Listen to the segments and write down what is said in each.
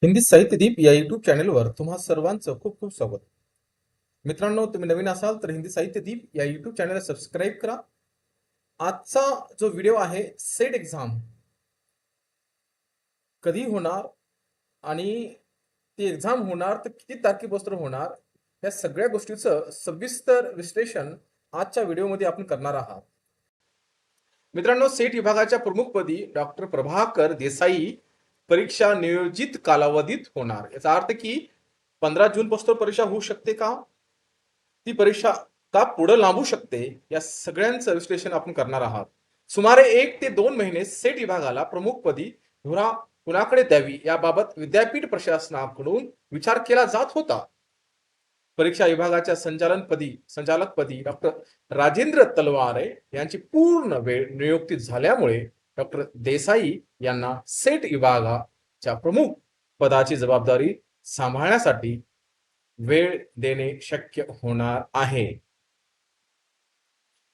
हिंदी साहित्यदीप या युट्यूब चॅनलवर तुम्हा सर्वांचं खूप खूप स्वागत. मित्रांनो, तुम्ही नवीन असाल तर हिंदी साहित्यदीप या युट्यूब चॅनलला सबस्क्राईब करा. आजचा जो व्हिडिओ आहे, सेट एक्झाम कधी होणार आणि ती एक्झाम होणार तर किती तारखेपासून होणार, या सगळ्या गोष्टीचं सविस्तर विश्लेषण आजच्या व्हिडिओमध्ये आपण करणार आहात. मित्रांनो, सेट विभागाच्या प्रमुखपदी डॉक्टर प्रभाकर देसाई परीक्षा नियोजित कालावधीत होणार. याचा अर्थ की 15 जून पासून परीक्षा होऊ शकते का, ती परीक्षा का पुढे लांबू शकते, या सगळ्यांचं विश्लेषण आपण करणार आहात. सुमारे 1 ते 2 महिने सेट विभागाला प्रमुखपदी धुरा कुणाकडे द्यावी याबाबत विद्यापीठ प्रशासनाकडून विचार केला जात होता. परीक्षा विभागाच्या संचालकपदी डॉक्टर राजेंद्र तलवारे यांची पूर्ण वेळ नियुक्ती झाल्यामुळे डॉक्टर देसाई यांना सेट विभागाच्या प्रमुख पदाची जबाबदारी सांभाळण्यासाठी वेळ देणे शक्य होणार आहे.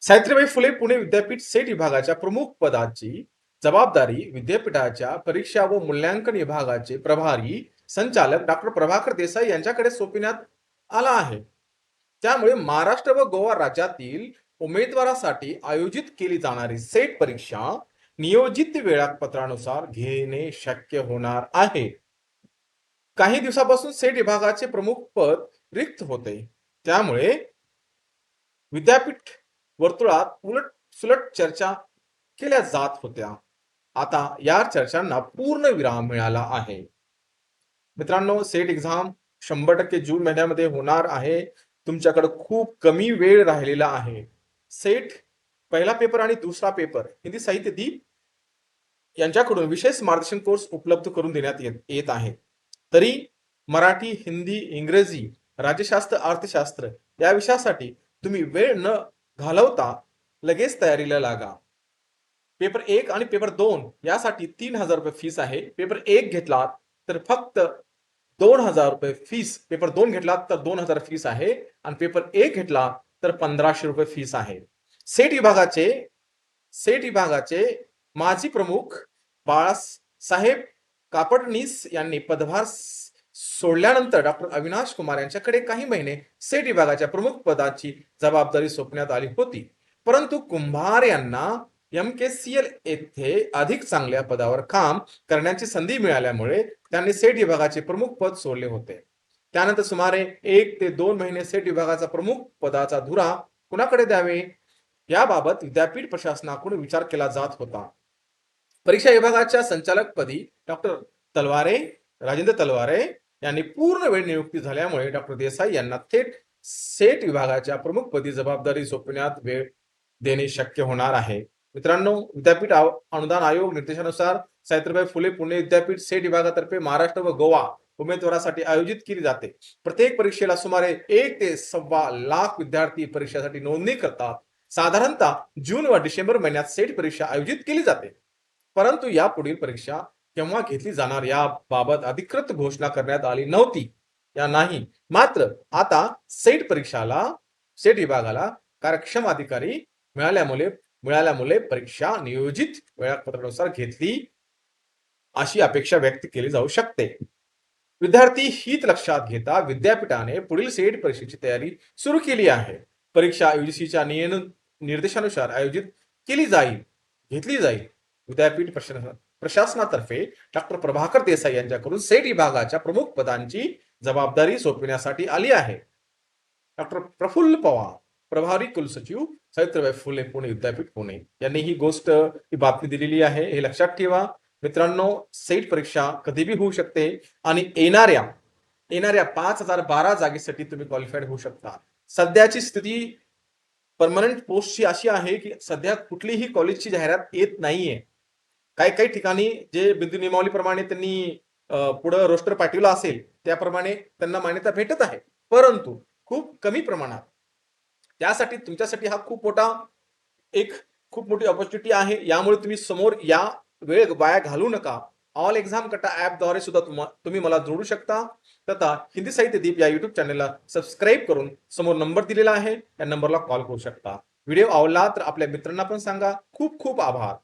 सावित्रीबाई फुले पुणे विद्यापीठ सेट विभागाच्या प्रमुख पदाची जबाबदारी विद्यापीठाच्या परीक्षा व मूल्यांकन विभागाचे प्रभारी संचालक डॉक्टर प्रभाकर देसाई यांच्याकडे सोपविण्यात आला आहे. त्यामुळे महाराष्ट्र व गोवा राज्यातील उमेदवारासाठी आयोजित केली जाणारी सेट परीक्षा नियोजित वेळापत्रकानुसार घेणे शक्य होणार आहे. काही दिवसापासून सेट विभागाचे प्रमुख पद रिक्त होते, त्यामुळे विद्यापीठ वर्तुळात उलट सुलट चर्चा केल्या जात होत्या. आता या चर्चांना पूर्ण विराम मिळाला आहे. मित्रांनो, सेट एक्झाम 100% जून महिन्यामध्ये होणार आहे. तुमच्याकडे खूप कमी वेळ राहिलेला आहे. सेट पहिला पेपर आणि दुसरा पेपर हिंदी साहित्यदीप यांच्याकडून विशेष मार्गदर्शन कोर्स उपलब्ध करून देण्यात येत आहे. तरी मराठी, हिंदी, इंग्रजी, राज्यशास्त्र, अर्थशास्त्र या विषयासाठी तुम्ही वेळ न घालवता लगेच तयारीला लागा. पेपर 1 आणि पेपर 2 यासाठी 3000 रुपये फीस आहे. पेपर 1 घेतला तर फक्त 2000 रुपये फीस, पेपर 2 घेतला तर 2000 फीस आहे आणि पेपर 1 घेतला तर 1500 रुपये फीस आहे. सेट विभागाचे माजी प्रमुख बाळासाहेब कापडनीस यांनी पदभार सोडल्यानंतर डॉक्टर अविनाश कुमार यांच्याकडे काही महिने सेट विभागाच्या प्रमुख पदाची जबाबदारी सोपण्यात आली होती. परंतु कुंभार यांना MKCL येथे अधिक चांगल्या पदावर काम करण्याची संधी मिळाल्यामुळे त्यांनी सेट विभागाचे प्रमुख पद सोडले होते. त्यानंतर सुमारे 1 ते 2 महिने सेट विभागाचा प्रमुख पदाचा धुरा कुणाकडे द्यावे याबाबत विद्यापीठ प्रशासनाकडून विचार केला जात होता. परीक्षा विभागाच्या संचालकपदी डॉक्टर राजेंद्र तलवारे यांनी पूर्ण वेळ नियुक्ती झाल्यामुळे डॉक्टर देसाई यांना थेट सेट विभागाच्या प्रमुखपदी जबाबदारी सोपविण्यात वेळ देणे शक्य होणार आहे. मित्रांनो, विद्यापीठ अनुदान आयोग निर्देशानुसार सावित्रीबाई फुले पुणे विद्यापीठ सेट विभागातर्फे महाराष्ट्र व गोवा उमेदवारासाठी आयोजित केली जाते. प्रत्येक परीक्षेला सुमारे 1 ते 1.25 लाख विद्यार्थी परीक्षेसाठी नोंदणी करतात. साधारणतः जून व डिसेंबर महिन्यात सेट परीक्षा आयोजित केली जाते. परंतु यापुढील परीक्षा केव्हा घेतली जाणार याबाबत अधिकृत घोषणा करण्यात आली नव्हती. नाही, मात्र आता सेट विभागाला कार्यक्षम अधिकारी मिळाल्यामुळे परीक्षा नियोजित वेळापत्रकानुसार घेतली अशी अपेक्षा व्यक्त केली जाऊ शकते. विद्यार्थी हित लक्षात घेता विद्यापीठाने पुढील सेट परीक्षेची तयारी सुरू केली आहे. परीक्षा UGCच्या निर्देशानुसार आयोजित घेतली जाईल. विद्यापीठ प्रशासनातर्फे डॉक्टर प्रभाकर देसाई यांच्याकडून सेट विभागाच्या प्रमुख पदांची जबाबदारी सोपविण्यासाठी आली आहे. डॉक्टर प्रफुल्ल पवार, प्रभारी कुलसचिव, सावित्रीबाई फुले पुणे विद्यापीठ पुणे यांनी ही बातमी दिलेली आहे. हे लक्षात ठेवा. मित्रांनो, सेट परीक्षा कधीही होऊ शकते आणि येणाऱ्या 5012 जागेसाठी तुम्ही क्वालिफाईड होऊ शकता. सध्याची स्थिती परमनंट पोस्टची अशी आहे की सध्या कुठलीही कॉलेजची जाहिरात येत नाहीये. काही ठिकाणी जे बिंदू नियमावलीप्रमाणे त्यांनी पुढे रोस्टर पाठवला असेल त्याप्रमाणे त्यांना मान्यता भेटत आहे, परंतु खूप कमी प्रमाणात. त्यासाठी तुमच्यासाठी हा खूप मोठी ऑपॉर्च्युनिटी आहे. यामुळे तुम्ही समोर या वेळ वाया घालू नका. ऑल एक्झाम कटा ऍपद्वारे सुद्धा तुम्ही मला जोडू शकता. तथा हिंदी साहित्यदीप या युट्यूब चॅनलला सबस्क्राईब करून समोर नंबर दिलेला आहे, या नंबरला कॉल करू शकता. व्हिडिओ आवडला तर आपल्या मित्रांना पण सांगा. खूप खूप आभार.